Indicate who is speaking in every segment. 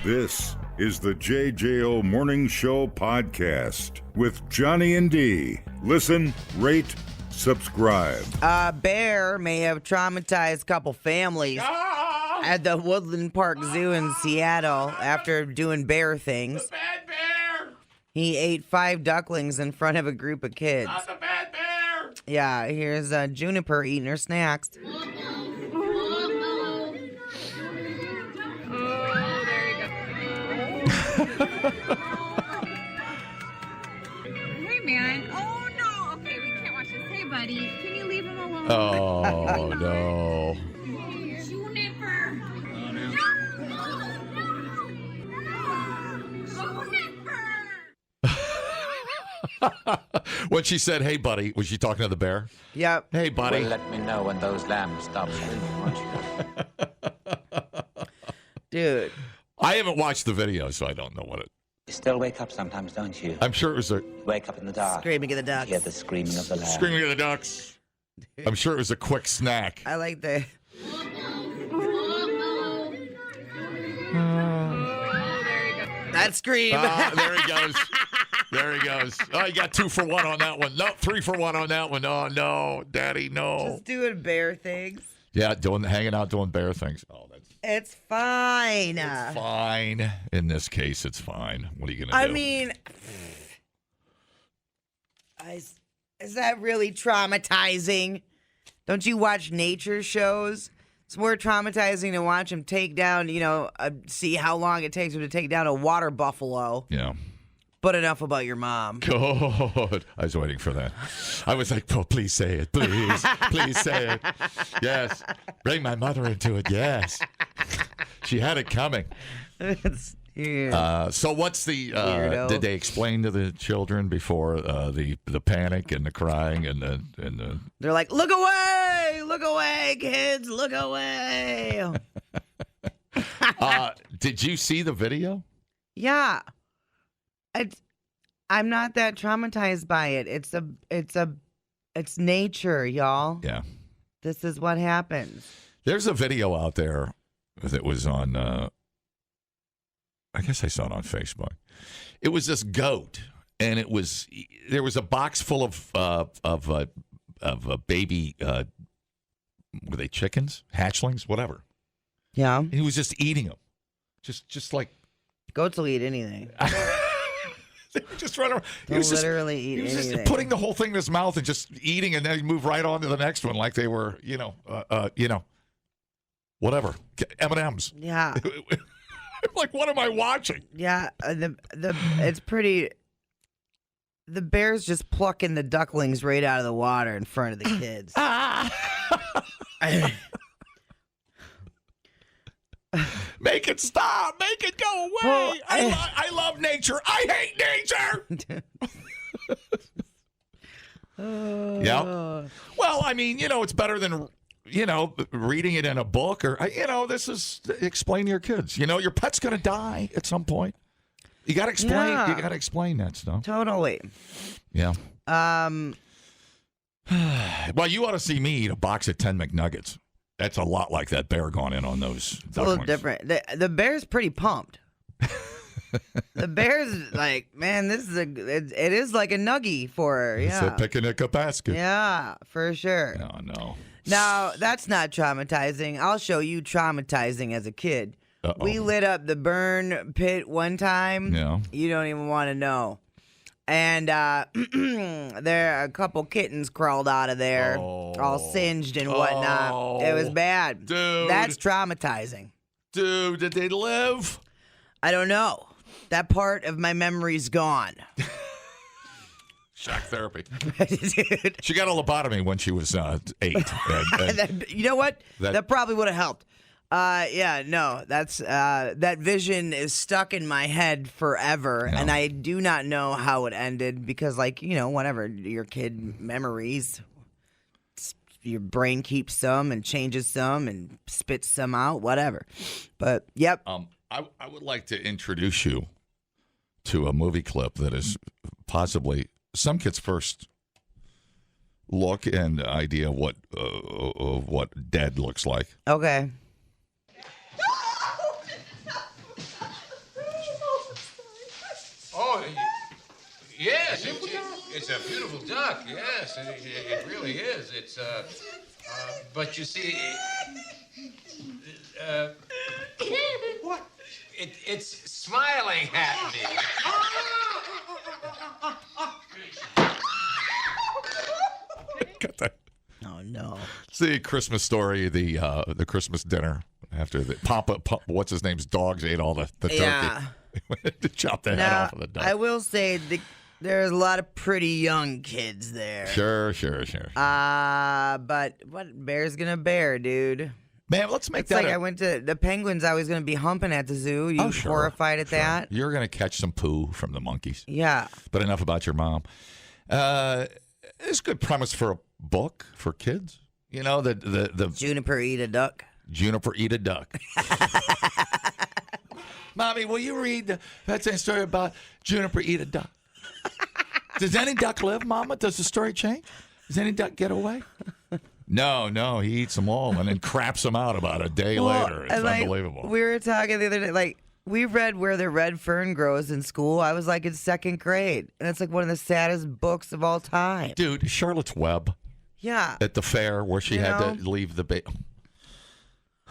Speaker 1: This is the JJO Morning Show podcast with Johnny and D. Listen, rate, subscribe.
Speaker 2: A bear may have traumatized a couple families at the Woodland Park Zoo in Seattle after doing bear things.
Speaker 3: The bad bear!
Speaker 2: He ate 5 ducklings in front of a group of kids.
Speaker 3: Not the bad bear!
Speaker 2: Yeah, here's Juniper eating her snacks.
Speaker 4: Hey, man. Oh, no. Okay, we can't watch this. Hey, buddy. Can you leave him alone?
Speaker 3: Oh, no.
Speaker 4: Juniper.
Speaker 3: When she said, hey, buddy, was she talking to the bear?
Speaker 2: Yep.
Speaker 3: Hey, buddy.
Speaker 5: Well, let me know when those lambs stop screaming, won't you?
Speaker 2: Dude.
Speaker 3: I haven't watched the video, so I don't know what it...
Speaker 5: You still wake up sometimes, don't you?
Speaker 3: I'm sure it was a...
Speaker 5: You wake up in the dark.
Speaker 2: Screaming at the ducks.
Speaker 5: Hear the screaming of the lambs.
Speaker 3: Screaming at the ducks. I'm sure it was a quick snack.
Speaker 2: I like the... That scream.
Speaker 3: There he goes. There he goes. Oh, you got 2 for 1 on that one. No, 3 for 1 on that one. Oh, no, Daddy, no.
Speaker 2: Just doing bear things.
Speaker 3: Yeah, hanging out, doing bear things. Oh, that's
Speaker 2: It's fine.
Speaker 3: fine. In this case, it's fine. What are you going to do?
Speaker 2: I mean, is that really traumatizing? Don't you watch nature shows? It's more traumatizing to watch them take down, see how long it takes them to take down a water buffalo.
Speaker 3: Yeah.
Speaker 2: But enough about your mom.
Speaker 3: God, I was waiting for that. I was like, oh, please say it. Please. Please say it. Yes. Bring my mother into it. Yes. She had it coming. So what's the, did they explain to the children before the panic and the crying and the
Speaker 2: They're like, look away, kids, look away.
Speaker 3: did you see the video?
Speaker 2: Yeah. I'm not that traumatized by it. It's nature, y'all.
Speaker 3: Yeah.
Speaker 2: This is what happens.
Speaker 3: There's a video out there that was on, I guess I saw it on Facebook. It was this goat, and there was a box full of baby, were they chickens, hatchlings, whatever.
Speaker 2: Yeah.
Speaker 3: And he was just eating them, just like
Speaker 2: Goats will eat anything.
Speaker 3: they were just running around.
Speaker 2: They'll literally eat
Speaker 3: He was
Speaker 2: anything.
Speaker 3: just putting the whole thing in his mouth and just eating, and then he'd move right on to the next one like they were, whatever, M&Ms.
Speaker 2: Yeah.
Speaker 3: Like, what am I watching?
Speaker 2: Yeah. It's pretty. The bear's just plucking the ducklings right out of the water in front of the kids.
Speaker 3: Make it stop. Make it go away.
Speaker 2: Well,
Speaker 3: I love nature. I hate nature. Yeah. Well, I mean, it's better than, reading it in a book or, this is explain to your kids. Your pet's going to die at some point. You got to explain.
Speaker 2: Yeah.
Speaker 3: You got to explain that stuff.
Speaker 2: Totally.
Speaker 3: Yeah. Well, you ought to see me eat a box of 10 McNuggets. That's a lot like that bear going in on those ducklings.
Speaker 2: It's a little different. The bear's pretty pumped. The bear's like, man, this is it is like a nuggie for her.
Speaker 3: It's
Speaker 2: Yeah.
Speaker 3: a picnic a basket.
Speaker 2: Yeah, for sure.
Speaker 3: Oh, no.
Speaker 2: Now, that's not traumatizing. I'll show you traumatizing as a kid.
Speaker 3: Uh-oh.
Speaker 2: We lit up the burn pit one time.
Speaker 3: Yeah.
Speaker 2: You don't even want to know. And there a couple kittens crawled out of there, all singed and whatnot.
Speaker 3: Oh.
Speaker 2: It was bad.
Speaker 3: Dude.
Speaker 2: That's traumatizing.
Speaker 3: Dude, did they live?
Speaker 2: I don't know. That part of my memory's gone.
Speaker 3: Shock therapy.
Speaker 2: Dude.
Speaker 3: She got a lobotomy when she was 8.
Speaker 2: You know what?
Speaker 3: That-
Speaker 2: That probably would have helped. That's that vision is stuck in my head forever,
Speaker 3: Yeah.
Speaker 2: and I do not know how it ended because, whatever your kid memories, your brain keeps some and changes some and spits some out, whatever. But yep,
Speaker 3: I would like to introduce you to a movie clip that is possibly some kids' first look and idea of what dead looks like.
Speaker 2: okay.
Speaker 6: It's a beautiful duck, yes, it really is. It's, but you see, what? It's smiling at me.
Speaker 3: Got that.
Speaker 2: Oh no.
Speaker 3: See, Christmas Story, the Christmas dinner after the Papa, what's his name's dogs ate all the turkey.
Speaker 2: Yeah.
Speaker 3: To chop the head off of the duck.
Speaker 2: I will say there's a lot of pretty young kids there.
Speaker 3: Sure.
Speaker 2: But what bear's gonna bear, dude?
Speaker 3: Man, let's make
Speaker 2: It's
Speaker 3: that.
Speaker 2: like I went to the penguins. I was gonna be humping at the zoo. You
Speaker 3: Sure,
Speaker 2: horrified at that?
Speaker 3: You're gonna catch some poo from the monkeys.
Speaker 2: Yeah.
Speaker 3: But enough about your mom. It's a good premise for a book for kids. You know, the
Speaker 2: Juniper eat a duck.
Speaker 3: Juniper eat a duck. Mommy, will you read the bedtime story about Juniper eat a duck? Does any duck live, Mama? Does the story change? Does any duck get away? No, he eats them all and then craps them out about a day later. It's unbelievable.
Speaker 2: We were talking the other day, like, we read Where the Red Fern Grows in school. I was like in second grade. And it's like one of the saddest books of all time.
Speaker 3: Dude, Charlotte's Web
Speaker 2: Yeah.
Speaker 3: at the fair where she had to leave the baby.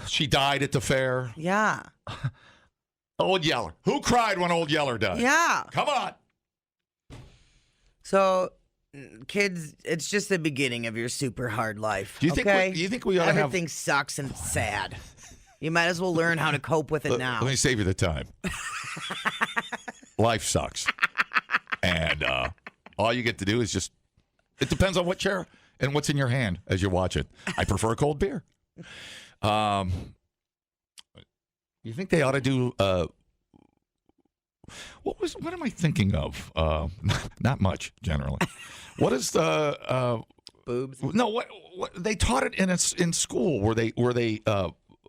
Speaker 3: She died at the fair.
Speaker 2: Yeah.
Speaker 3: Old Yeller. Who cried when Old Yeller died?
Speaker 2: Yeah.
Speaker 3: Come on.
Speaker 2: So, kids, it's just the beginning of your super hard life.
Speaker 3: Do you think
Speaker 2: okay?
Speaker 3: you think we ought to have?
Speaker 2: Everything sucks and it's sad. You might as well learn how to cope with it now.
Speaker 3: Let me save you the time. Life sucks, and all you get to do is just. It depends on what chair and what's in your hand as you watch it. I prefer a cold beer. You think they ought to do? What am I thinking of? Not much generally. What is the
Speaker 2: boobs?
Speaker 3: No, what they taught it in school? Were they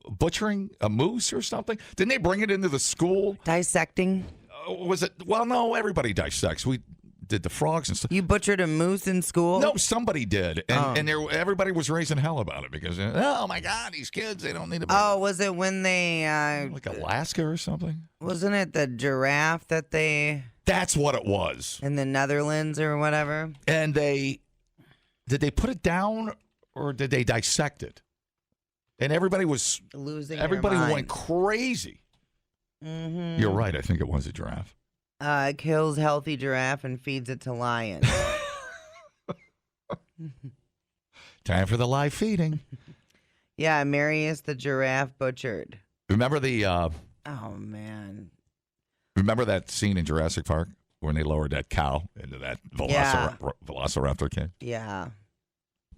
Speaker 3: butchering a moose or something? Didn't they bring it into the school?
Speaker 2: Dissecting?
Speaker 3: Was it? Well, no, everybody dissects. We did the frogs and stuff.
Speaker 2: You butchered a moose in school?
Speaker 3: No, somebody did, and everybody was raising hell about it because oh my God, these kids they don't need to.
Speaker 2: Oh, was it when they
Speaker 3: like Alaska or something?
Speaker 2: Wasn't it the giraffe that they?
Speaker 3: That's what it was.
Speaker 2: In the Netherlands or whatever.
Speaker 3: And did they put it down or did they dissect it? And everybody was
Speaker 2: losing.
Speaker 3: Everybody went crazy.
Speaker 2: Mm-hmm.
Speaker 3: You're right. I think it was a giraffe.
Speaker 2: Kills healthy giraffe and feeds it to lion.
Speaker 3: Time for the live feeding.
Speaker 2: Yeah, Marius the giraffe butchered.
Speaker 3: Remember the?
Speaker 2: Oh man.
Speaker 3: Remember that scene in Jurassic Park when they lowered that cow into that velociraptor cage?
Speaker 2: Yeah.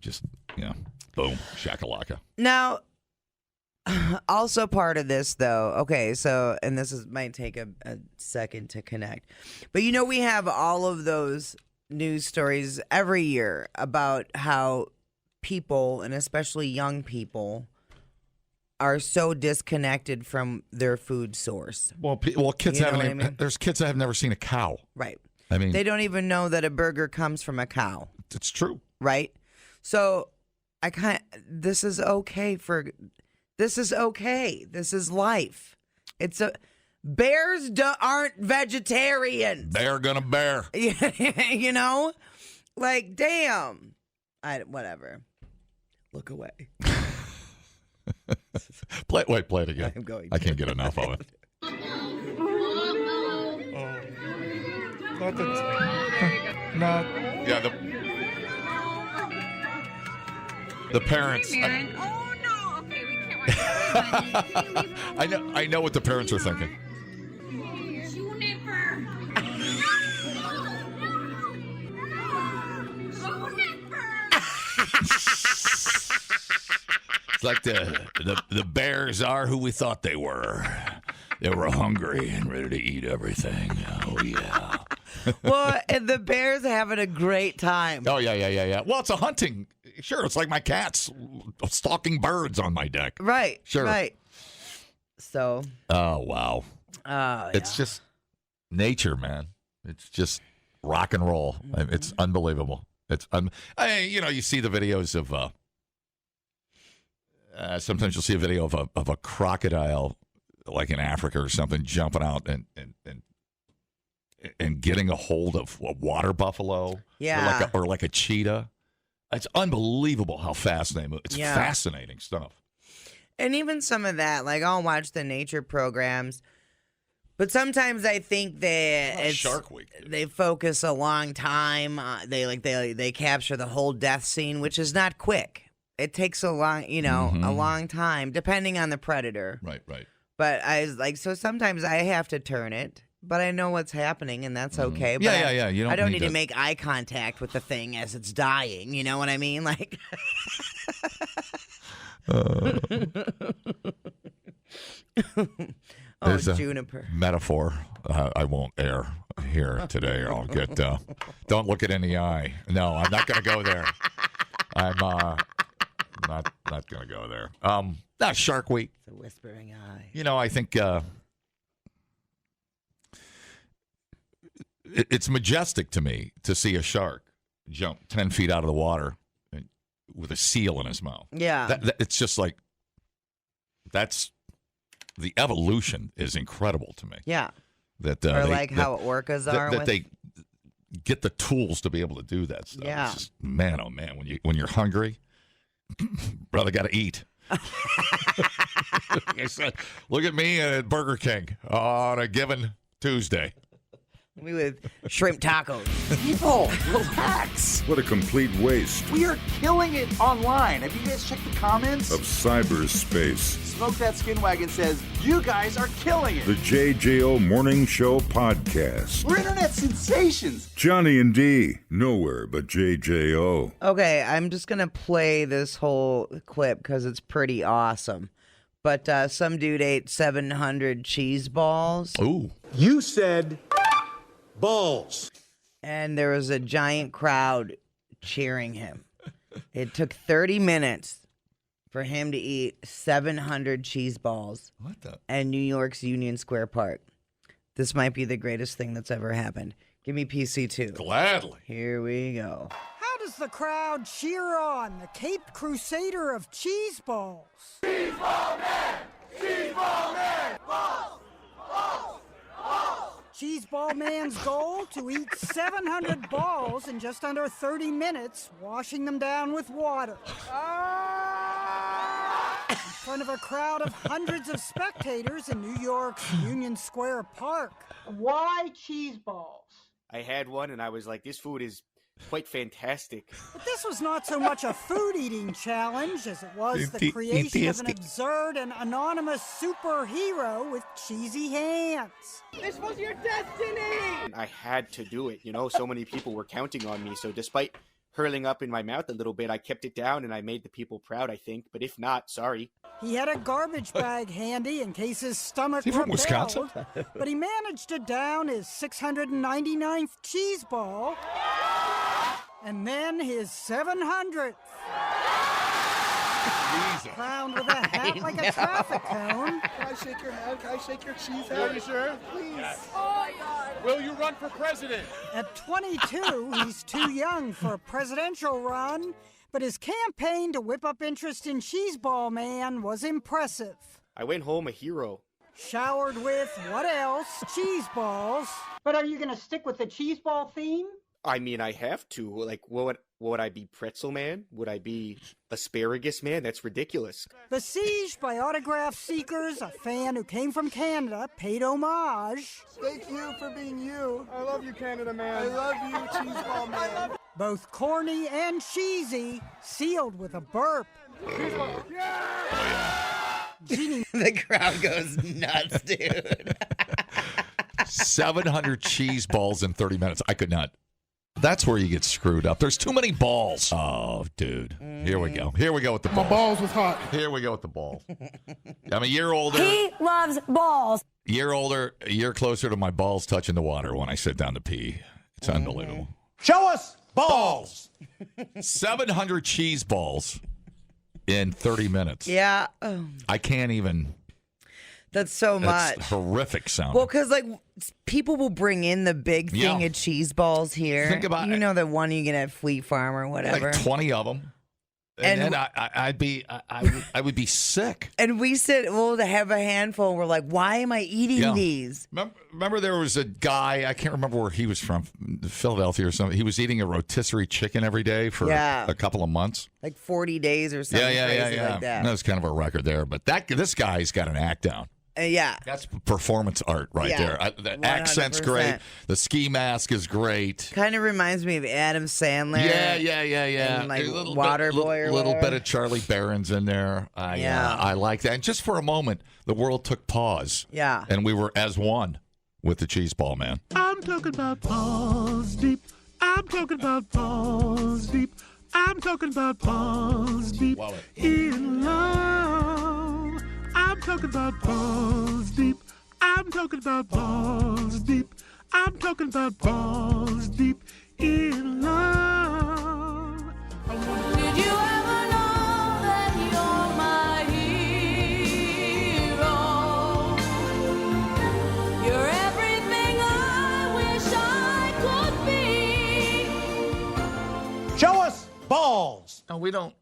Speaker 3: Just boom, shakalaka.
Speaker 2: Now, also part of this, though, okay, so, and this might take a second to connect, but we have all of those news stories every year about how people, and especially young people, are so disconnected from their food source.
Speaker 3: Well, kids there's kids that have never seen a cow.
Speaker 2: Right.
Speaker 3: I mean,
Speaker 2: they don't even know that a burger comes from a cow.
Speaker 3: It's true.
Speaker 2: Right? So, this is okay. This is life. Bears aren't vegetarians.
Speaker 3: They're gonna bear.
Speaker 2: Like, damn. Whatever. Look away.
Speaker 3: Play it again.
Speaker 2: I'm going.
Speaker 3: I can't get enough of it. Yeah, the parents.
Speaker 4: Oh no! Okay, we can't watch this.
Speaker 3: I know what the parents are thinking.
Speaker 4: Juniper.
Speaker 3: It's like the bears are who we thought they were. They were hungry and ready to eat everything. Oh yeah.
Speaker 2: Well, and the bears are having a great time.
Speaker 3: Oh yeah. Well, it's a hunting. Sure, it's like my cats stalking birds on my deck.
Speaker 2: Right.
Speaker 3: Sure.
Speaker 2: Right. So.
Speaker 3: Oh wow. It's just nature, man. It's just rock and roll. Mm-hmm. It's unbelievable. It's you see the videos of. Sometimes you'll see a video of a crocodile, like in Africa or something, jumping out and and getting a hold of a water buffalo,
Speaker 2: Yeah.
Speaker 3: or like a cheetah. It's unbelievable how fast they move. It's fascinating stuff.
Speaker 2: And even some of that, like I'll watch the nature programs, but sometimes I think that it's
Speaker 3: Shark Week.
Speaker 2: They focus a long time. They capture the whole death scene, which is not quick. It takes a long, a long time, depending on the predator.
Speaker 3: Right.
Speaker 2: But so sometimes I have to turn it, but I know what's happening, and that's okay. But
Speaker 3: Yeah. You
Speaker 2: I don't
Speaker 3: need
Speaker 2: need to make eye contact with the thing as it's dying. You know what I mean? Like.
Speaker 3: There's a
Speaker 2: juniper
Speaker 3: metaphor I won't air here today, or I'll get. Don't look it in the eye. No, I'm not going to go there. I'm not going to go there. Not Shark Week.
Speaker 2: It's a whispering eye.
Speaker 3: I think it's majestic to me to see a shark jump 10 feet out of the water with a seal in his mouth.
Speaker 2: Yeah.
Speaker 3: It's just like, that's, the evolution is incredible to me.
Speaker 2: Yeah.
Speaker 3: How
Speaker 2: orcas are.
Speaker 3: That they get the tools to be able to do that stuff.
Speaker 2: Yeah.
Speaker 3: It's just, man, oh man, when you're hungry, brother, got to eat. Like I said, look at me at Burger King on a given Tuesday.
Speaker 2: Me with shrimp tacos.
Speaker 7: People, relax.
Speaker 1: What a complete waste
Speaker 7: We are killing it online. Have you guys checked the comments?
Speaker 1: of cyberspace.
Speaker 7: Smoke That Skin Wagon says, you guys are killing it.
Speaker 1: The JJO Morning Show Podcast.
Speaker 7: We're internet sensations.
Speaker 1: Johnny and D, nowhere but JJO.
Speaker 2: Okay, I'm just going to play this whole clip because it's pretty awesome. But some dude ate 700 cheese balls.
Speaker 3: Ooh.
Speaker 8: You said balls.
Speaker 2: And there was a giant crowd cheering him. It took 30 minutes for him to eat 700 cheese balls in New York's Union Square Park. This might be the greatest thing that's ever happened. Give me PC2.
Speaker 3: Gladly.
Speaker 2: Here we go.
Speaker 9: How does the crowd cheer on the Caped Crusader of cheese balls? Cheeseball Man! Cheeseball Man! Balls! Balls! Balls! Cheeseball Man's goal to eat 700 balls in just under 30 minutes, washing them down with water. In front of a crowd of hundreds of spectators in New York's Union Square Park.
Speaker 10: Why cheese balls?
Speaker 11: I had one and I was like, this food is quite fantastic.
Speaker 9: But this was not so much a food-eating challenge as it was the creation of an absurd and anonymous superhero with cheesy hands.
Speaker 10: This was your destiny!
Speaker 11: And I had to do it, so many people were counting on me. So despite hurling up in my mouth a little bit, I kept it down and I made the people proud, I think. But if not, sorry.
Speaker 9: He had a garbage bag handy in case his stomach
Speaker 3: Is he from
Speaker 9: rebelled,
Speaker 3: Wisconsin?
Speaker 9: but he managed to down his 699th cheese ball and then his 700th.
Speaker 3: Jesus.
Speaker 9: Crowned with a hat like a traffic cone.
Speaker 10: Can I shake your hand? Can I shake your cheese hand?
Speaker 8: Are you sure?
Speaker 10: Please.
Speaker 8: Oh, will you run for president?
Speaker 9: At 22, he's too young for a presidential run, but his campaign to whip up interest in Cheeseball Man was impressive.
Speaker 11: I went home a hero.
Speaker 9: Showered with, what else? Cheese balls.
Speaker 10: But are you going to stick with the cheese ball theme?
Speaker 11: I mean, I have to. Like, what would I be, Pretzel Man? Would I be Asparagus Man? That's ridiculous.
Speaker 9: Besieged by autograph seekers, a fan who came from Canada paid homage.
Speaker 10: Thank you for being you. I love you, Canada Man. I love you, cheese ball man.
Speaker 9: Both corny and cheesy, sealed with a burp. Genie
Speaker 2: The crowd goes nuts, dude.
Speaker 3: 700 cheese balls in 30 minutes. I could not. That's where you get screwed up. There's too many balls. Oh, dude. Here we go. Here we go with the balls.
Speaker 8: My balls was hot.
Speaker 3: Here we go with the balls. I'm a year older.
Speaker 9: He loves balls.
Speaker 3: Year older, a year closer to my balls touching the water when I sit down to pee. It's unbelievable.
Speaker 8: Show us balls.
Speaker 3: 700 cheese balls in 30 minutes.
Speaker 2: Yeah.
Speaker 3: I can't even.
Speaker 2: That's so much.
Speaker 3: It's horrific sound.
Speaker 2: Well, because people will bring in the big thing of cheese balls here.
Speaker 3: Think about
Speaker 2: the one you get at Fleet Farm or whatever.
Speaker 3: Like 20 of them. And then I would be sick.
Speaker 2: And we said, well, to have a handful. We're like, why am I eating these?
Speaker 3: Remember there was a guy, I can't remember where he was from, Philadelphia or something. He was eating a rotisserie chicken every day for a couple of months.
Speaker 2: Like 40 days or something crazy like that.
Speaker 3: That was kind of a record there. But this guy's got an act down. That's performance art right there. The 100%. Accent's great. The ski mask is great.
Speaker 2: Kind of reminds me of Adam Sandler.
Speaker 3: Yeah.
Speaker 2: And like Waterboy.
Speaker 3: A little bit of Charlie Barron's in there. I like that. And just for a moment, the world took pause.
Speaker 2: Yeah.
Speaker 3: And we were as one with the Cheeseball Man.
Speaker 12: I'm talking about balls deep. I'm talking about balls deep. I'm talking about balls deep in love. I'm talking about balls deep. I'm talking about balls deep. I'm talking about balls deep in love. Did you ever know that you're my hero? You're everything I wish I could be.
Speaker 8: Show us balls.
Speaker 3: No, we don't.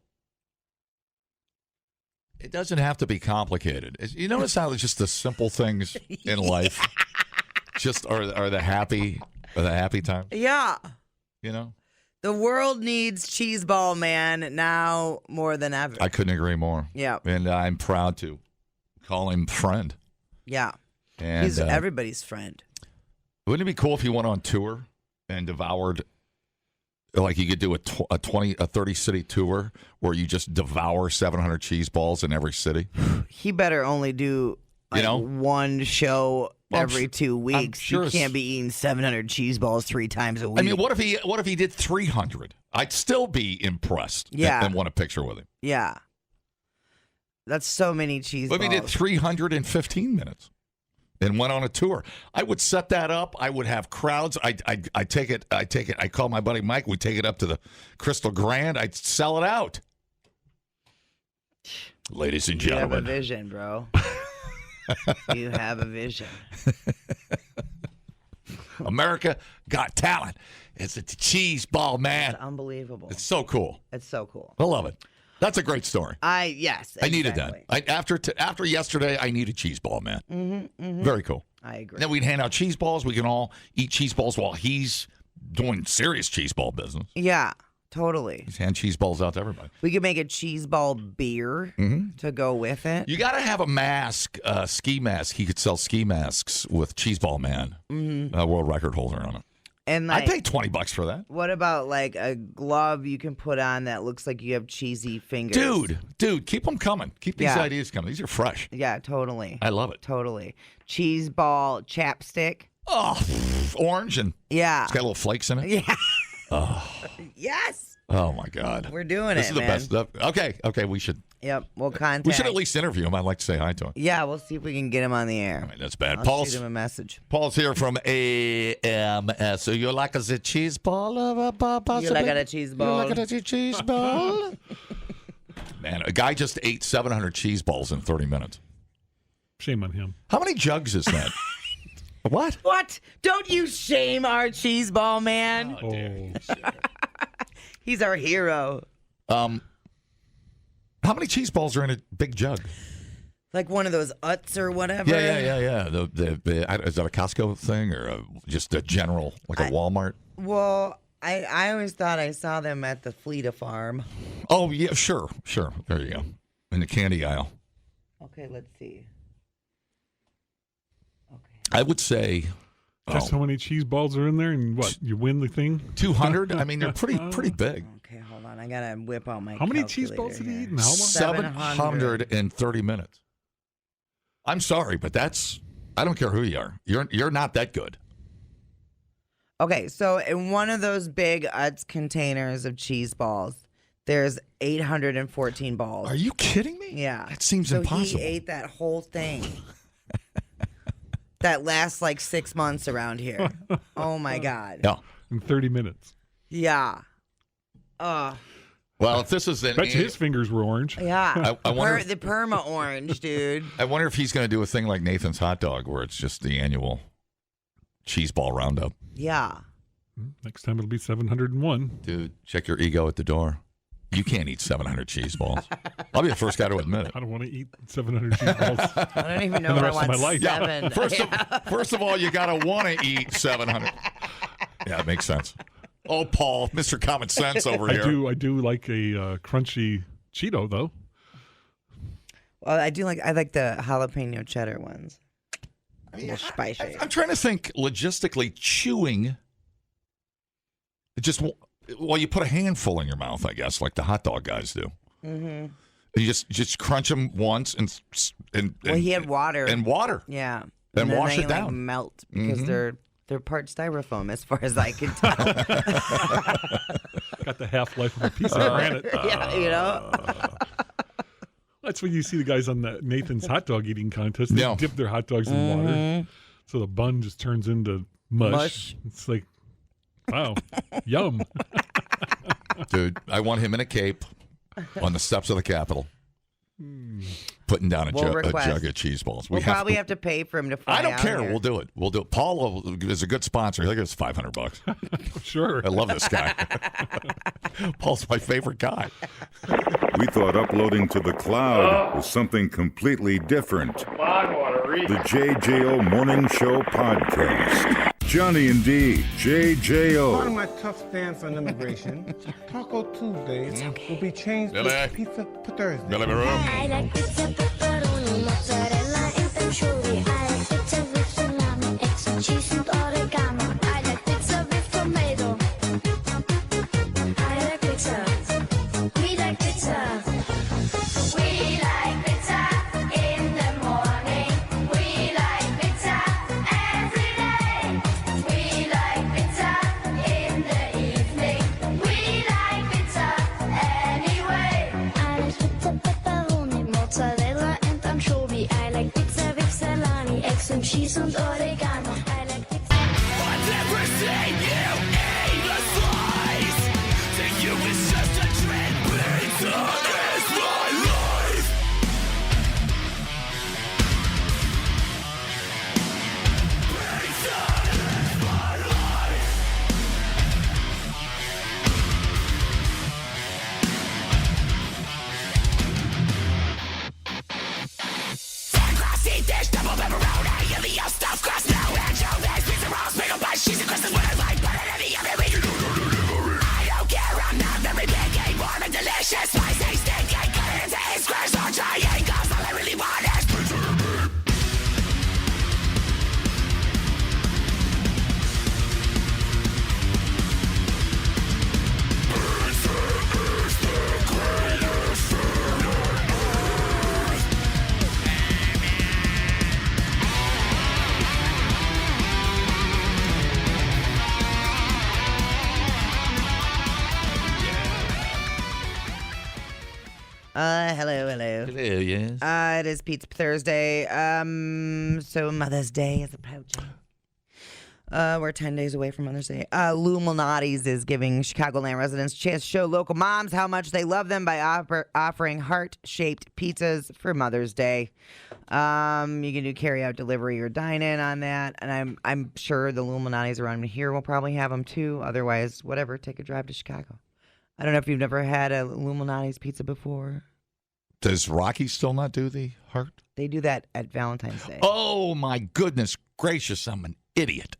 Speaker 3: It doesn't have to be complicated. You notice how it's just the simple things in life just are the happy times?
Speaker 2: Yeah.
Speaker 3: You know?
Speaker 2: The world needs Cheeseball Man now more than ever.
Speaker 3: I couldn't agree more.
Speaker 2: Yeah.
Speaker 3: And I'm proud to call him friend.
Speaker 2: Yeah.
Speaker 3: And
Speaker 2: he's everybody's friend.
Speaker 3: Wouldn't it be cool if he went on tour and devoured, like you could do a 30 city tour where you just devour 700 cheese balls in every city?
Speaker 2: He better only do one show every 2 weeks. You can't be eating 700 cheese balls 3 times a week.
Speaker 3: I mean, what if he did 300? I'd still be impressed. And want a picture with him.
Speaker 2: Yeah. That's so many cheese balls.
Speaker 3: What if he did 315 minutes? And went on a tour. I would set that up. I would have crowds. I take it. I call my buddy Mike. We take it up to the Crystal Grand. I'd sell it out. Ladies and gentlemen.
Speaker 2: You have a vision, bro. You have a vision.
Speaker 3: America Got Talent. It's a Cheeseball Man.
Speaker 2: It's unbelievable.
Speaker 3: It's so cool.
Speaker 2: It's so cool.
Speaker 3: I love it. That's a great story.
Speaker 2: Yes.
Speaker 3: I needed that. After yesterday, I needed Cheeseball Man.
Speaker 2: Mm-hmm.
Speaker 3: Very cool.
Speaker 2: I agree.
Speaker 3: Then we'd hand out cheese balls. We can all eat cheese balls while he's doing serious cheese ball business.
Speaker 2: Yeah, totally.
Speaker 3: He's hand cheese balls out to everybody.
Speaker 2: We could make a cheese ball beer to go with it.
Speaker 3: You got to have a mask, ski mask. He could sell ski masks with Cheeseball Man, world record holder on it.
Speaker 2: And
Speaker 3: I paid $20 for that.
Speaker 2: What about like a glove you can put on that looks like you have cheesy fingers?
Speaker 3: Dude, keep them coming. Keep these ideas coming. These are fresh.
Speaker 2: Yeah, totally.
Speaker 3: I love it.
Speaker 2: Totally. Cheese ball chapstick.
Speaker 3: Oh, orange and it's got little flakes in it.
Speaker 2: Yeah.
Speaker 3: Oh.
Speaker 2: Yes.
Speaker 3: Oh my God.
Speaker 2: We're doing
Speaker 3: this
Speaker 2: it,
Speaker 3: is
Speaker 2: man.
Speaker 3: the best stuff. Okay, we should.
Speaker 2: Yep, we'll contact.
Speaker 3: We should at least interview him. I'd like to say hi to him.
Speaker 2: Yeah, we'll see if we can get him on the air.
Speaker 3: I mean, that's bad.
Speaker 2: I'll shoot him a message.
Speaker 3: Paul's here from AMS. So you like a cheese ball?
Speaker 2: You like a cheese ball?
Speaker 3: You like a cheese ball? Man, a guy just ate 700 cheese balls in 30 minutes.
Speaker 12: Shame on him.
Speaker 3: How many jugs is that? What?
Speaker 2: What? Don't you shame our cheese ball man?
Speaker 3: Oh,
Speaker 2: He's our hero.
Speaker 3: How many cheese balls are in a big jug?
Speaker 2: Like one of those Utz or whatever.
Speaker 3: Yeah. Is that a Costco thing or just a general, like a Walmart?
Speaker 2: Well, I always thought I saw them at the Fleta farm.
Speaker 3: Oh, yeah, sure. There you go. In the candy aisle.
Speaker 2: Okay, let's see.
Speaker 3: I would say...
Speaker 12: Just how many cheese balls are in there, and what, you win the thing?
Speaker 3: 200? I mean, they're pretty big.
Speaker 2: Okay, hold on. I got to whip out my
Speaker 12: How many cheese balls did he eat? And how long?
Speaker 3: 730 minutes. I'm sorry, but I don't care who you are. You're not that good.
Speaker 2: Okay, so in one of those big Utz containers of cheese balls, there's 814 balls.
Speaker 3: Are you kidding me?
Speaker 2: Yeah.
Speaker 3: That seems impossible.
Speaker 2: He ate that whole thing. That lasts like 6 months around here. Oh my God.
Speaker 3: Yeah.
Speaker 12: In 30 minutes.
Speaker 2: Yeah.
Speaker 3: Well, if this is
Speaker 12: Bet you his fingers were orange.
Speaker 2: Yeah.
Speaker 3: I wonder
Speaker 2: the perma orange, dude.
Speaker 3: I wonder if he's going to do a thing like Nathan's Hot Dog where it's just the annual cheese ball roundup.
Speaker 2: Yeah.
Speaker 12: Next time it'll be 701.
Speaker 3: Dude, check your ego at the door. You can't eat 700 cheese balls. I'll be the first guy to admit it.
Speaker 12: I don't want to eat 700 cheese balls.
Speaker 2: I don't even know
Speaker 12: the
Speaker 2: if I
Speaker 12: rest of
Speaker 2: want
Speaker 12: my life.
Speaker 2: 7.
Speaker 3: Yeah, first of all, you got to want to eat 700. Yeah, it makes sense. Oh, Paul, Mr. Common Sense over here.
Speaker 12: I do like a crunchy Cheeto, though.
Speaker 2: Well, I like the jalapeno cheddar ones. They're spicy.
Speaker 3: I'm trying to think logistically. Chewing, you put a handful in your mouth, I guess, like the hot dog guys do.
Speaker 2: Mm-hmm.
Speaker 3: You just crunch them once and
Speaker 2: he had water
Speaker 3: and water.
Speaker 2: Yeah,
Speaker 3: Then wash
Speaker 2: they,
Speaker 3: it down.
Speaker 2: Like, melt because they're part styrofoam, as far as I can tell.
Speaker 12: Got the half-life of a piece of granite.
Speaker 2: Yeah,
Speaker 12: That's when you see the guys on the Nathan's hot dog eating contest. They dip their hot dogs in water, so the bun just turns into mush. It's like, wow, yum.
Speaker 3: Dude, I want him in a cape on the steps of the Capitol, putting down a jug of cheese balls.
Speaker 2: We'll probably have to pay for him to fly
Speaker 3: I don't
Speaker 2: out
Speaker 3: care.
Speaker 2: here.
Speaker 3: We'll do it. Paul is a good sponsor. He'll give us $500.
Speaker 12: Sure.
Speaker 3: I love this guy. Paul's my favorite guy.
Speaker 1: We thought uploading to the cloud was something completely different. The JJO Morning Show Podcast. Johnny and D,
Speaker 10: Part of
Speaker 1: JJO.
Speaker 10: my tough stance on immigration, Taco Tuesdays will be changed to Pizza Thursday.
Speaker 13: I like pizza, pepperoni, mozzarella, and anchovy. I like pizza with salami, extra cheese, and oregano. I like pizza with tomato. I like pizza. We like pizza. We like pizza in the morning. We like pizza every day. We like pizza in the evening. We like pizza anyway. I like pizza, pepperoni, mozzarella, and anchovy. I like pizza with salami, eggs and cheese and oregano. I like pizza.
Speaker 14: I've never seen you eat a slice. To you it's just a trend. Pizza is my life. Pizza is my life. Cross deep dish, double pepperoni, and the stuffed crust, no anchovies, pizza rolls, pickle pies, cheese and crust is what I like, but it in the oven, we I don't care, I'm not very picky, warm and delicious, spicy, stinky, cut it into 8 squares or triangles, all I really want is pizza.
Speaker 2: Hello.
Speaker 3: Hello, yes.
Speaker 2: It is Pizza Thursday. So Mother's Day is approaching. We're 10 days away from Mother's Day. Illuminati's is giving Chicagoland residents a chance to show local moms how much they love them by offering heart-shaped pizzas for Mother's Day. You can do carry-out delivery or dine-in on that, and I'm sure the Illuminati's around here will probably have them too. Otherwise, whatever, take a drive to Chicago. I don't know if you've never had a Illuminati's pizza before.
Speaker 3: Does Rocky still not do the heart?
Speaker 2: They do that at Valentine's Day.
Speaker 3: Oh, my goodness gracious, I'm an idiot.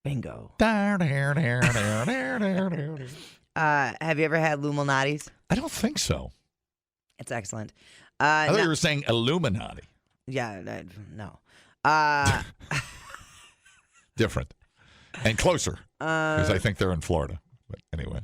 Speaker 2: Bingo.
Speaker 3: Have
Speaker 2: you ever had Illuminati's?
Speaker 3: I don't think so.
Speaker 2: It's excellent.
Speaker 3: I thought you were saying Illuminati.
Speaker 2: Yeah, no.
Speaker 3: Different. And closer. Because I think they're in Florida. But anyway.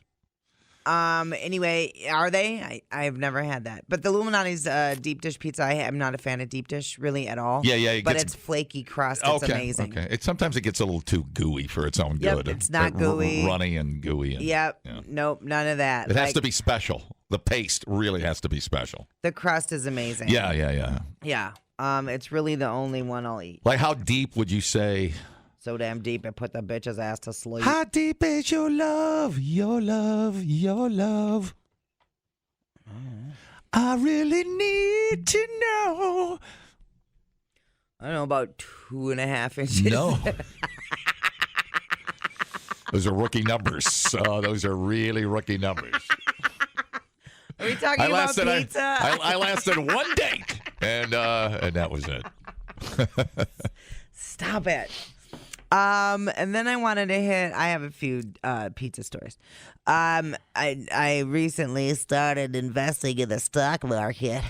Speaker 2: Anyway, are they? I've never had that. But the Illuminati's deep dish pizza, I am not a fan of deep dish really at all.
Speaker 3: Yeah.
Speaker 2: But it's flaky crust. It's amazing.
Speaker 3: Okay. Sometimes it gets a little too gooey for its own good.
Speaker 2: It's not gooey.
Speaker 3: Runny and gooey. And,
Speaker 2: yep.
Speaker 3: Yeah.
Speaker 2: Nope, none of that.
Speaker 3: It has to be special. The paste really has to be special.
Speaker 2: The crust is amazing.
Speaker 3: Yeah.
Speaker 2: Yeah. It's really the only one I'll eat.
Speaker 3: Like how deep would you say?
Speaker 2: So damn deep it put the bitch's ass to sleep.
Speaker 3: How deep is your love, your love, your love? I really need to know.
Speaker 2: I don't know, about 2.5 inches.
Speaker 3: No. Those are rookie numbers. Those are really rookie numbers.
Speaker 2: we talking about pizza?
Speaker 3: I lasted one date, and that was it.
Speaker 2: Stop it. And then I wanted to hit. I have a few pizza stories. I recently started investing in the stock market.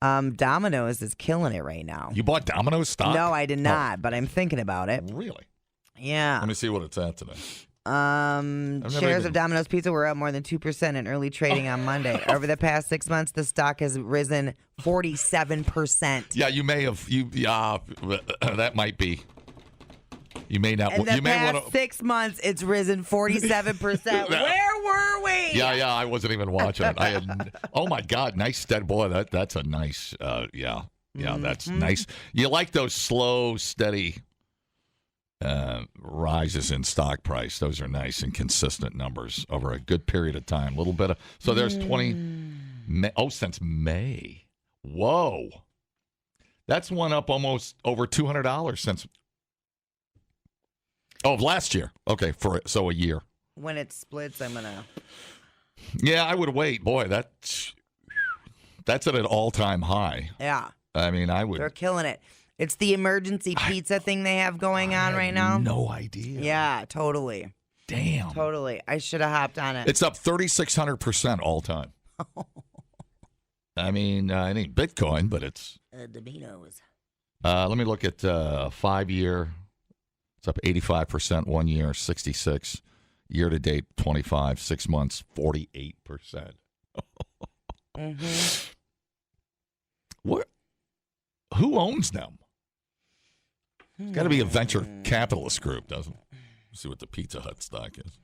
Speaker 2: Domino's is killing it right now.
Speaker 3: You bought Domino's stock?
Speaker 2: No, I did not, but I'm thinking about it.
Speaker 3: Really?
Speaker 2: Yeah.
Speaker 3: Let me see what it's at today.
Speaker 2: Shares of Domino's Pizza were up more than 2% in early trading on Monday. Over the past 6 months, the stock has risen 47%.
Speaker 3: Yeah, you may have. That might be. You may not.
Speaker 2: In the
Speaker 3: you may
Speaker 2: past
Speaker 3: want to.
Speaker 2: 6 months, it's risen 47%. Where were we?
Speaker 3: Yeah. I wasn't even watching it. I had. Oh my God, nice steady boy. That's a nice. Yeah. That's nice. You like those slow, steady rises in stock price. Those are nice and consistent numbers over a good period of time. A little bit of. So there's 20. Since May. Whoa. That's one up almost over $200 since. Oh, of last year. Okay, so a year.
Speaker 2: When it splits, I'm gonna.
Speaker 3: Yeah, I would wait. Boy, that's at an all-time high.
Speaker 2: Yeah.
Speaker 3: I mean, I would.
Speaker 2: They're killing it. It's the emergency pizza thing they have going on right now.
Speaker 3: No idea.
Speaker 2: Yeah, totally.
Speaker 3: Damn.
Speaker 2: Totally. I should have hopped on it.
Speaker 3: It's up 3,600% all time. I mean, it ain't Bitcoin, but it's.
Speaker 2: Domino's.
Speaker 3: Let me look at 5-year. It's up 85%, 1 year, 66. Year to date, 25. 6 months, 48%. What? Who owns them? It's got to be a venture capitalist group, doesn't it? Let's see what the Pizza Hut stock is.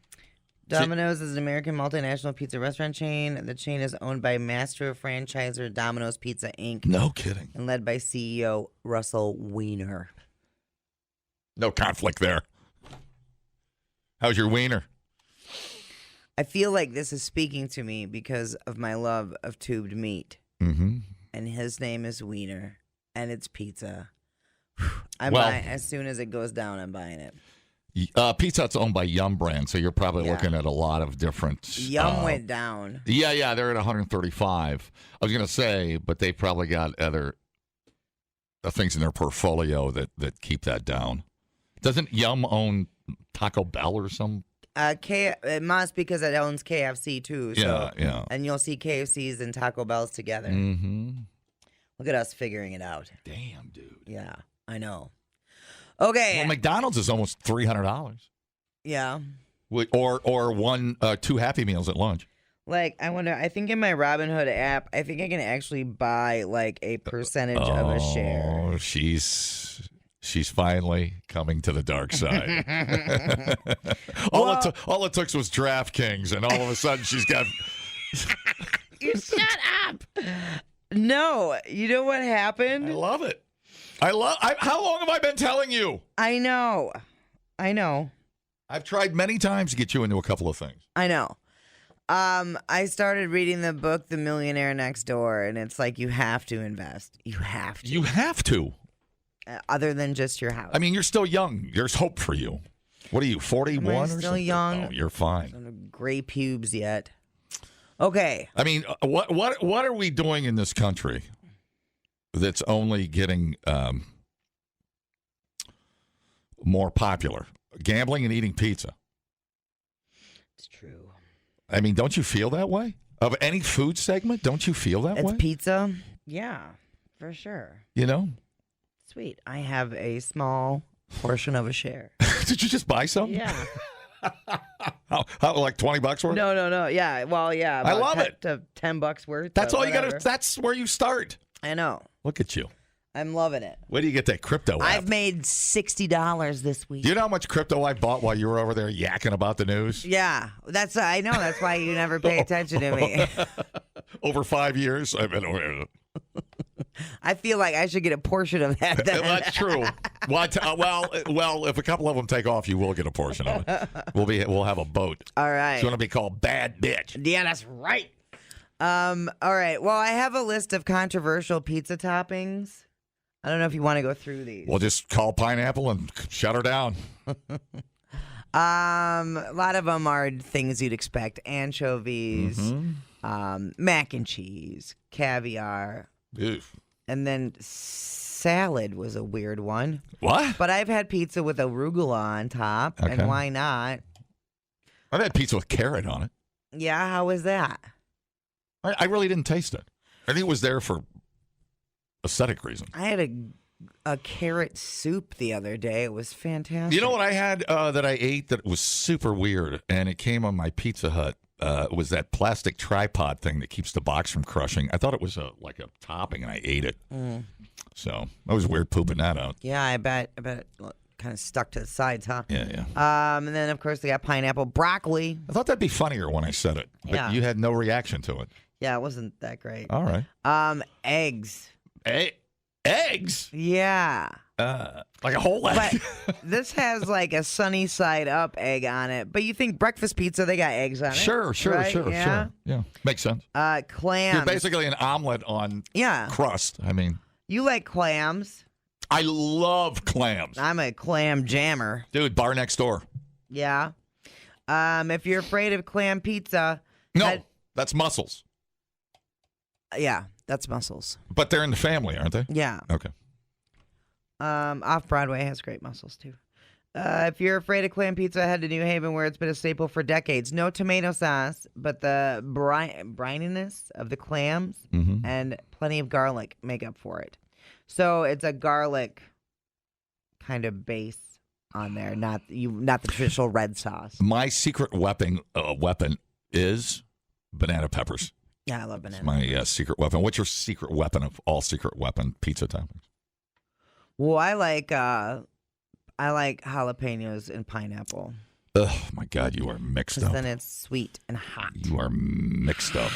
Speaker 2: Domino's is an American multinational pizza restaurant chain. The chain is owned by master franchisor Domino's Pizza, Inc.
Speaker 3: No kidding.
Speaker 2: And led by CEO Russell Weiner.
Speaker 3: No conflict there. How's your wiener?
Speaker 2: I feel like this is speaking to me because of my love of tubed meat.
Speaker 3: Mm-hmm.
Speaker 2: And his name is Weiner, and it's pizza. I'm buying, as soon as it goes down, I'm buying it.
Speaker 3: Pizza Hut's owned by Yum Brand, so you're probably looking at a lot of different.
Speaker 2: Yum went down.
Speaker 3: Yeah, they're at 135. I was going to say, but they probably got other things in their portfolio that keep that down. Doesn't Yum own Taco Bell or some?
Speaker 2: It must, because it owns KFC too. So,
Speaker 3: yeah.
Speaker 2: And you'll see KFCs and Taco Bells together.
Speaker 3: Mm-hmm.
Speaker 2: Look at us figuring it out.
Speaker 3: Damn, dude.
Speaker 2: Yeah, I know. Okay.
Speaker 3: Well, McDonald's is almost $300.
Speaker 2: Yeah.
Speaker 3: Or 2 Happy Meals at lunch.
Speaker 2: Like, I wonder, I think in my Robinhood app, I think I can actually buy like a percentage of a share.
Speaker 3: Oh, she's finally coming to the dark side. all it took was DraftKings, and all of a sudden she's got.
Speaker 2: You shut up. No, you know what happened?
Speaker 3: I love it. How long have I been telling you?
Speaker 2: I know.
Speaker 3: I've tried many times to get you into a couple of things.
Speaker 2: I know. I started reading the book The Millionaire Next Door, and it's like you have to invest. You have to.
Speaker 3: You have to.
Speaker 2: Other than just your house.
Speaker 3: I mean, you're still young. There's hope for you. What are you, 41 or something?
Speaker 2: Still young.
Speaker 3: Oh, you're fine.
Speaker 2: I don't have gray pubes yet. Okay.
Speaker 3: I mean, what are we doing in this country that's only getting more popular? Gambling and eating pizza.
Speaker 2: It's true.
Speaker 3: I mean, don't you feel that way? Of any food segment, don't you feel that way?
Speaker 2: It's pizza? Yeah, for sure.
Speaker 3: You know?
Speaker 2: Sweet. I have a small portion of a share.
Speaker 3: Did you just buy some?
Speaker 2: Yeah.
Speaker 3: How like $20 worth?
Speaker 2: No. Yeah. Well, yeah.
Speaker 3: I love it.
Speaker 2: To $10 worth.
Speaker 3: That's all
Speaker 2: whatever.
Speaker 3: you got to. That's where you start.
Speaker 2: I know.
Speaker 3: Look at you.
Speaker 2: I'm loving it.
Speaker 3: Where do you get that crypto?
Speaker 2: I've made $60 this week.
Speaker 3: Do you know how much crypto I bought while you were over there yakking about the news?
Speaker 2: Yeah, I know. That's why you never pay attention to me.
Speaker 3: Over 5 years, I've been over.
Speaker 2: I feel like I should get a portion of that. Then.
Speaker 3: That's true. Well, if a couple of them take off, you will get a portion of it. We'll have a boat.
Speaker 2: All right.
Speaker 3: It's going to be called Bad Bitch.
Speaker 2: Yeah, that's right. All right. Well, I have a list of controversial pizza toppings. I don't know if you want to go through these.
Speaker 3: We'll just call Pineapple and shut her down.
Speaker 2: A lot of them are things you'd expect. Anchovies, mac and cheese, caviar,
Speaker 3: Oof.
Speaker 2: and then salad was a weird one.
Speaker 3: What?
Speaker 2: But I've had pizza with arugula on top,
Speaker 3: Okay.
Speaker 2: and why not?
Speaker 3: I've had pizza with carrot on it.
Speaker 2: Yeah, how was that?
Speaker 3: I really didn't taste it. I think it was there for aesthetic reasons.
Speaker 2: I had a carrot soup the other day. It was fantastic.
Speaker 3: You know what I had that I ate that was super weird, and it came on my Pizza Hut? Was that plastic tripod thing that keeps the box from crushing. I thought it was like a topping, and I ate it. So that was weird pooping that out.
Speaker 2: Yeah, I bet it kind of stuck to the sides, huh?
Speaker 3: Yeah.
Speaker 2: And then, of course, they got pineapple, broccoli.
Speaker 3: I thought that'd be funnier when I said it, but
Speaker 2: Yeah.
Speaker 3: you had no reaction to it.
Speaker 2: Yeah, it wasn't that great.
Speaker 3: All right.
Speaker 2: Eggs.
Speaker 3: Eggs?
Speaker 2: Yeah.
Speaker 3: Like a whole egg?
Speaker 2: But this has like a sunny side up egg on it. But you think breakfast pizza, they got eggs on it.
Speaker 3: Sure.
Speaker 2: right? Yeah.
Speaker 3: Yeah, makes sense.
Speaker 2: Clams.
Speaker 3: You're basically an omelet on crust. I mean,
Speaker 2: You like clams.
Speaker 3: I love clams.
Speaker 2: I'm a clam jammer.
Speaker 3: Dude, bar next door.
Speaker 2: Yeah. If you're afraid of clam pizza.
Speaker 3: No, that's mussels.
Speaker 2: Yeah, that's mussels.
Speaker 3: But they're in the family, aren't they?
Speaker 2: Yeah.
Speaker 3: Okay.
Speaker 2: Off Broadway has great mussels too. If you're afraid of clam pizza, head to New Haven where it's been a staple for decades. No tomato sauce, but the brininess of the clams and plenty of garlic make up for it. So it's a garlic kind of base on there, not the traditional red sauce.
Speaker 3: My secret weapon is banana peppers.
Speaker 2: Yeah, I love banana.
Speaker 3: It's my secret weapon. What's your secret weapon of all secret weapon pizza toppings?
Speaker 2: Well, I like jalapenos and pineapple.
Speaker 3: Oh my God, you are mixed up.
Speaker 2: Then it's sweet and hot.
Speaker 3: You are mixed up.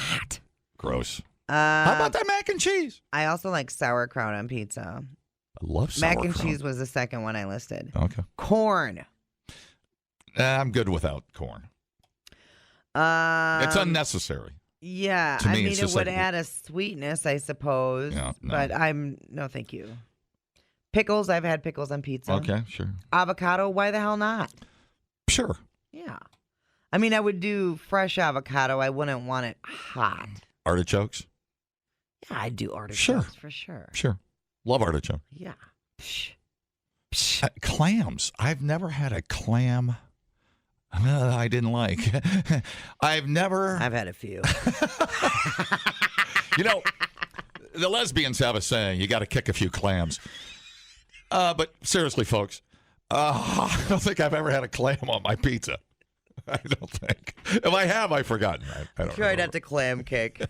Speaker 3: Gross. How about that mac and cheese?
Speaker 2: I also like sauerkraut on pizza.
Speaker 3: I love sauerkraut.
Speaker 2: Mac and cheese was the second one I listed.
Speaker 3: Okay.
Speaker 2: Corn.
Speaker 3: I'm good without corn. It's unnecessary.
Speaker 2: Yeah,
Speaker 3: To me,
Speaker 2: I mean,
Speaker 3: it's
Speaker 2: it
Speaker 3: just
Speaker 2: would
Speaker 3: like-
Speaker 2: add a sweetness, I suppose.
Speaker 3: Yeah, no.
Speaker 2: But no, thank you. Pickles. I've had pickles on pizza.
Speaker 3: Okay, sure.
Speaker 2: Avocado. Why the hell not?
Speaker 3: Sure.
Speaker 2: Yeah. I mean, I would do fresh avocado. I wouldn't want it hot.
Speaker 3: Artichokes?
Speaker 2: Yeah, I'd do artichokes
Speaker 3: Sure.
Speaker 2: for sure.
Speaker 3: Sure. Love artichoke.
Speaker 2: Yeah.
Speaker 3: Clams. I've never had a clam I didn't like. I've had
Speaker 2: a few.
Speaker 3: You know, the lesbians have a saying, you got to kick a few clams. But seriously, folks, I don't think I've ever had a clam on my pizza. I don't think. If I have, I've forgotten. I don't
Speaker 2: Try
Speaker 3: know.
Speaker 2: not to clam kick.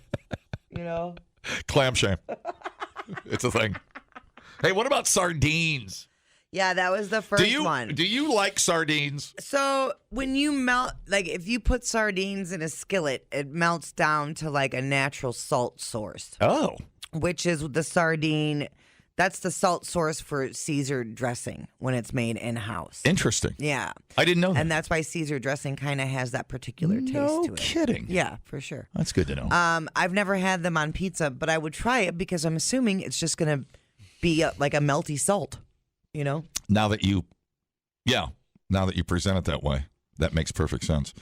Speaker 2: You know?
Speaker 3: Clam shame. It's a thing. Hey, what about sardines?
Speaker 2: Yeah, that was the first one.
Speaker 3: Do you like sardines?
Speaker 2: So when you melt, like if you put sardines in a skillet, it melts down to like a natural salt source.
Speaker 3: Oh.
Speaker 2: Which is the sardine. That's the salt source for Caesar dressing when it's made in-house.
Speaker 3: Interesting.
Speaker 2: Yeah.
Speaker 3: I didn't know that.
Speaker 2: And that's why Caesar dressing kind of has that particular taste to it.
Speaker 3: No kidding.
Speaker 2: Yeah, for sure.
Speaker 3: That's good to know.
Speaker 2: I've never had them on pizza, but I would try it because I'm assuming it's just going to be like a melty salt, you know?
Speaker 3: Now that you present it that way, that makes perfect sense.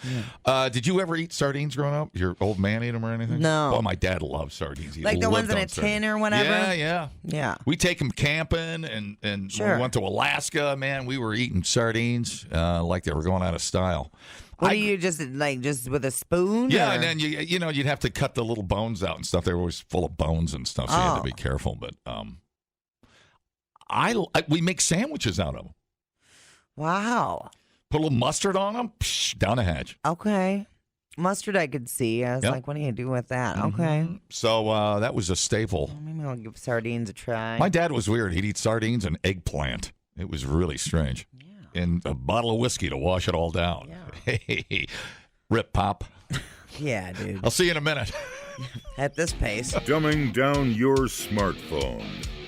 Speaker 2: Yeah.
Speaker 3: Did you ever eat sardines growing up? Your old man ate them or anything?
Speaker 2: No.
Speaker 3: Well, my dad loved sardines. He
Speaker 2: Like the ones
Speaker 3: lived
Speaker 2: in
Speaker 3: on
Speaker 2: a tin
Speaker 3: sardines.
Speaker 2: or whatever?
Speaker 3: Yeah.
Speaker 2: Yeah.
Speaker 3: We take them camping, and when
Speaker 2: Sure.
Speaker 3: we went to Alaska, man, we were eating sardines like they were going out of style.
Speaker 2: What do you just with a spoon?
Speaker 3: Yeah,
Speaker 2: or?
Speaker 3: and then you'd have to cut the little bones out and stuff. They were always full of bones and stuff, so you had to be careful. But we make sandwiches out of them.
Speaker 2: Wow.
Speaker 3: Put a little mustard on them, down the hatch.
Speaker 2: Okay. Mustard I could see. I was like, what do you do with that? Okay.
Speaker 3: So that was a staple.
Speaker 2: Maybe I'll give sardines a try.
Speaker 3: My dad was weird. He'd eat sardines and eggplant. It was really strange. Yeah. And a bottle of whiskey to wash it all down. Yeah. Hey, rip, Pop.
Speaker 2: Yeah, dude.
Speaker 3: I'll see you in a minute.
Speaker 2: At this pace.
Speaker 1: Dumbing down your smartphone.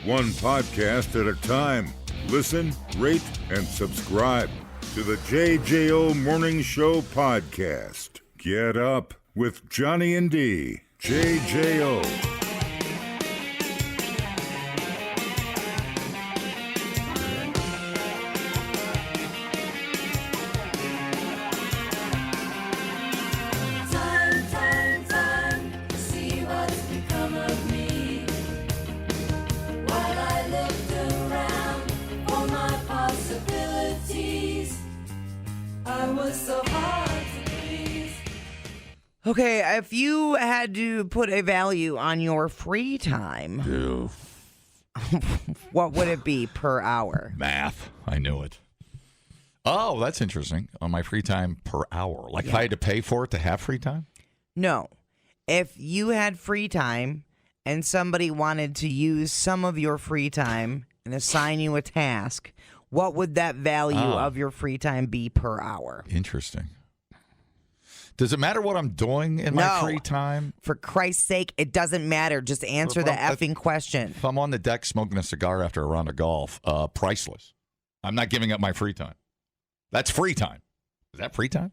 Speaker 1: One podcast at a time. Listen, rate, and subscribe to the JJO Morning Show podcast. Get up with Johnny and D. JJO.
Speaker 2: Okay, if you had to put a value on your free time, what would it be per hour?
Speaker 3: Math. I knew it. Oh, that's interesting. On my free time per hour. Like if I had to pay for it to have free time?
Speaker 2: No. If you had free time and somebody wanted to use some of your free time and assign you a task, what would that value of your free time be per hour?
Speaker 3: Interesting. Does it matter what I'm doing in my free time?
Speaker 2: For Christ's sake, it doesn't matter. Just answer the effing question.
Speaker 3: If I'm on the deck smoking a cigar after a round of golf, priceless. I'm not giving up my free time. That's free time. Is that free time?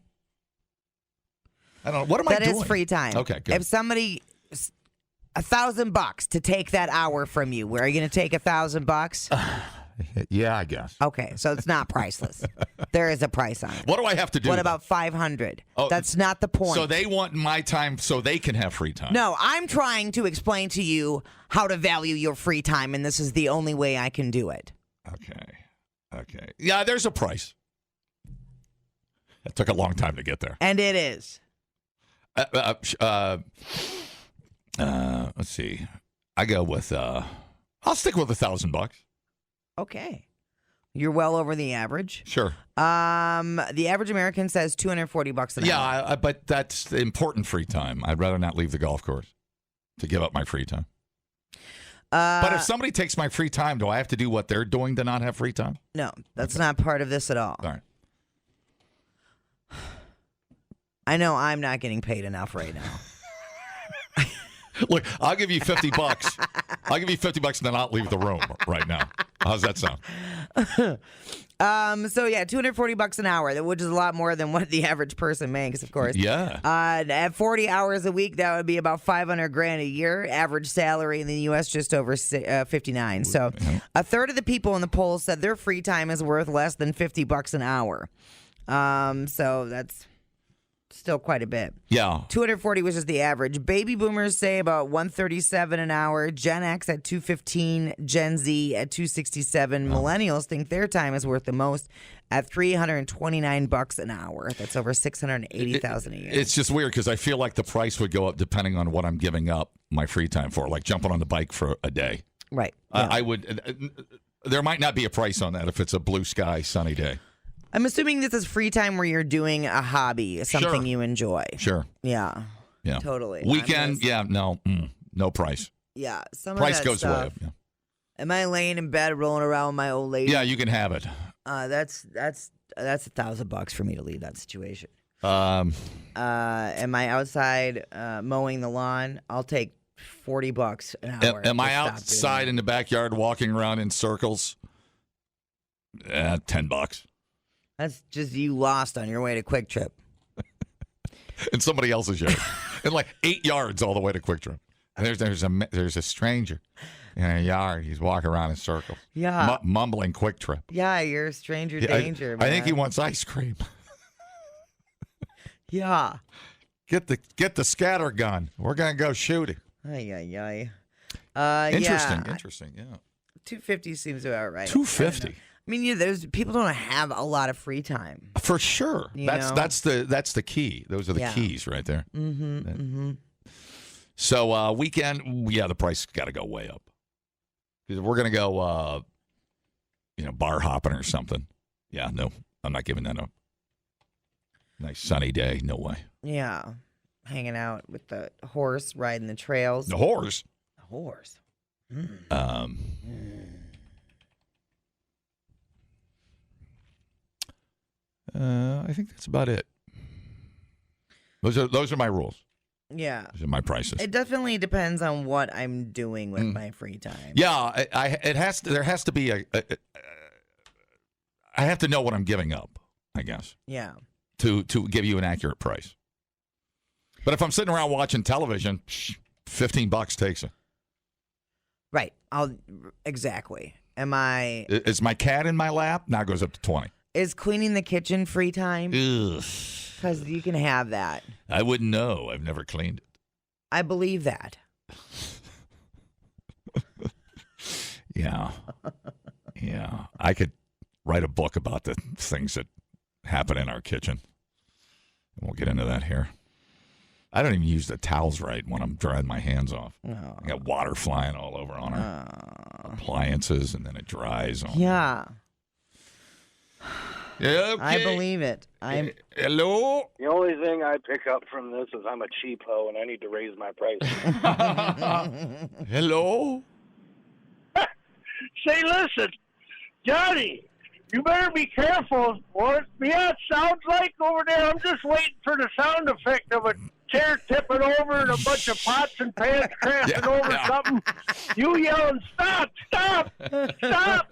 Speaker 3: I don't know. What am I doing?
Speaker 2: That is free time.
Speaker 3: Okay, good.
Speaker 2: If somebody, $1,000 to take that hour from you, where are you going to take $1,000?
Speaker 3: Yeah, I guess.
Speaker 2: Okay, so it's not priceless. There is a price on it.
Speaker 3: What do I have to do?
Speaker 2: What about $500? That's not the point.
Speaker 3: So they want my time so they can have free time.
Speaker 2: No, I'm trying to explain to you how to value your free time, and this is the only way I can do it.
Speaker 3: Okay. Yeah, there's a price. It took a long time to get there.
Speaker 2: And it is.
Speaker 3: Let's see. I go with, I'll stick with $1,000.
Speaker 2: Okay. You're well over the average.
Speaker 3: Sure.
Speaker 2: The average American says $240 an hour.
Speaker 3: Yeah, but that's the important free time. I'd rather not leave the golf course to give up my free time. But if somebody takes my free time, do I have to do what they're doing to not have free time?
Speaker 2: No, that's not part of this at all.
Speaker 3: All right.
Speaker 2: I know I'm not getting paid enough right now.
Speaker 3: Look, I'll give you $50. I'll give you $50 and then I'll leave the room right now. How's that sound?
Speaker 2: So yeah, $240 an hour, which is a lot more than what the average person makes, of course.
Speaker 3: Yeah.
Speaker 2: At 40 hours a week, that would be about $500,000 a year. Average salary in the U.S. just over 59. So a third of the people in the poll said their free time is worth less than $50 an hour. So that's still quite a bit.
Speaker 3: Yeah.
Speaker 2: 240 was just the average. Baby boomers say about 137 an hour. Gen X at 215. Gen Z at 267. Millennials think their time is worth the most at $329 an hour. That's over $680,000 a year.
Speaker 3: It's just weird because I feel like the price would go up depending on what I'm giving up my free time for, like jumping on the bike for a day.
Speaker 2: Right.
Speaker 3: I would. There might not be a price on that if it's a blue sky, sunny day.
Speaker 2: I'm assuming this is free time where you're doing a hobby, something you enjoy.
Speaker 3: Sure.
Speaker 2: Yeah.
Speaker 3: Yeah.
Speaker 2: Totally.
Speaker 3: Weekend, no price.
Speaker 2: Yeah. Some
Speaker 3: price
Speaker 2: of that
Speaker 3: goes
Speaker 2: stuff.
Speaker 3: way up. Yeah.
Speaker 2: Am I laying in bed rolling around with my old lady?
Speaker 3: Yeah, you can have it.
Speaker 2: That's $1,000 for me to leave that situation.
Speaker 3: Am
Speaker 2: I outside mowing the lawn? I'll take $40 an hour.
Speaker 3: Am I outside in the backyard walking around in circles? $10.
Speaker 2: That's just you lost on your way to Quick Trip.
Speaker 3: In somebody else's yard. In like 8 yards all the way to Quick Trip. And there's a stranger in a yard. He's walking around in circles.
Speaker 2: Yeah.
Speaker 3: Mumbling Quick Trip.
Speaker 2: Yeah, you're a stranger danger, man.
Speaker 3: I think he wants ice cream.
Speaker 2: Yeah.
Speaker 3: Get the scatter gun. We're gonna go shoot him.
Speaker 2: Interesting,
Speaker 3: yeah.
Speaker 2: $250 seems about right.
Speaker 3: $250.
Speaker 2: I mean, there's people don't have a lot of free time.
Speaker 3: For sure. That's the key. Those are the keys right there.
Speaker 2: Mm-hmm.
Speaker 3: So weekend, the price got to go way up. Because we're gonna go, bar hopping or something. Yeah, no, I'm not giving that up. Nice sunny day, no way.
Speaker 2: Yeah, hanging out with the horse, riding the trails.
Speaker 3: The horse.
Speaker 2: The horse.
Speaker 3: I think that's about it. Those are my rules.
Speaker 2: Yeah.
Speaker 3: Those are my prices.
Speaker 2: It definitely depends on what I'm doing with my free time.
Speaker 3: Yeah, there has to be I have to know what I'm giving up, I guess.
Speaker 2: Yeah.
Speaker 3: To give you an accurate price. But if I'm sitting around watching television, $15 takes it.
Speaker 2: Right. Exactly.
Speaker 3: Is my cat in my lap? Now it goes up to 20.
Speaker 2: Is cleaning the kitchen free time?
Speaker 3: Ugh.
Speaker 2: Because you can have that.
Speaker 3: I wouldn't know. I've never cleaned it.
Speaker 2: I believe that.
Speaker 3: Yeah. Yeah. I could write a book about the things that happen in our kitchen. And we'll get into that here. I don't even use the towels right when I'm drying my hands off.
Speaker 2: Oh.
Speaker 3: I got water flying all over on our appliances, and then it dries on.
Speaker 2: Yeah.
Speaker 3: Yeah, okay.
Speaker 2: I believe it.
Speaker 3: Hello?
Speaker 15: The only thing I pick up from this is I'm a cheapo and I need to raise my price.
Speaker 3: Hello?
Speaker 16: Say, listen, Johnny, you better be careful. What? Yeah, it sounds like over there. I'm just waiting for the sound effect of a chair tipping over and a bunch of pots and pans crashing over something. You yelling, stop, stop, stop.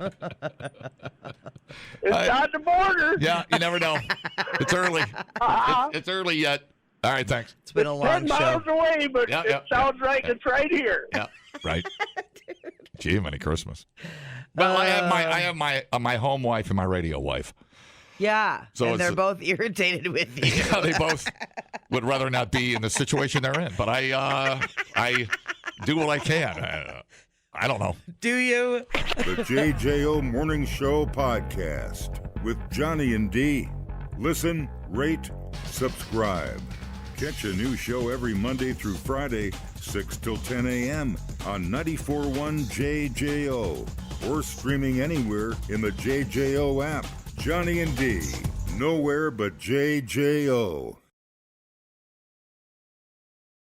Speaker 16: It's on the border.
Speaker 3: Yeah, you never know. It's early. It's early yet. All right, thanks.
Speaker 2: It's been a long
Speaker 16: 10 miles away, but it sounds like it's right here.
Speaker 3: Yeah, right. Gee, Merry Christmas. Well, I have my home wife and my radio wife.
Speaker 2: Yeah,
Speaker 3: So
Speaker 2: and they're
Speaker 3: it's-
Speaker 2: both irritated with you.
Speaker 3: Yeah, they both would rather not be in the situation they're in. But I do what I can. I don't know.
Speaker 2: Do you?
Speaker 1: The JJO Morning Show podcast with Johnny and D. Listen, rate, subscribe. Catch a new show every Monday through Friday, 6 till 10 a.m. on 94.1 JJO or streaming anywhere in the JJO app. Johnny and D, nowhere but JJO.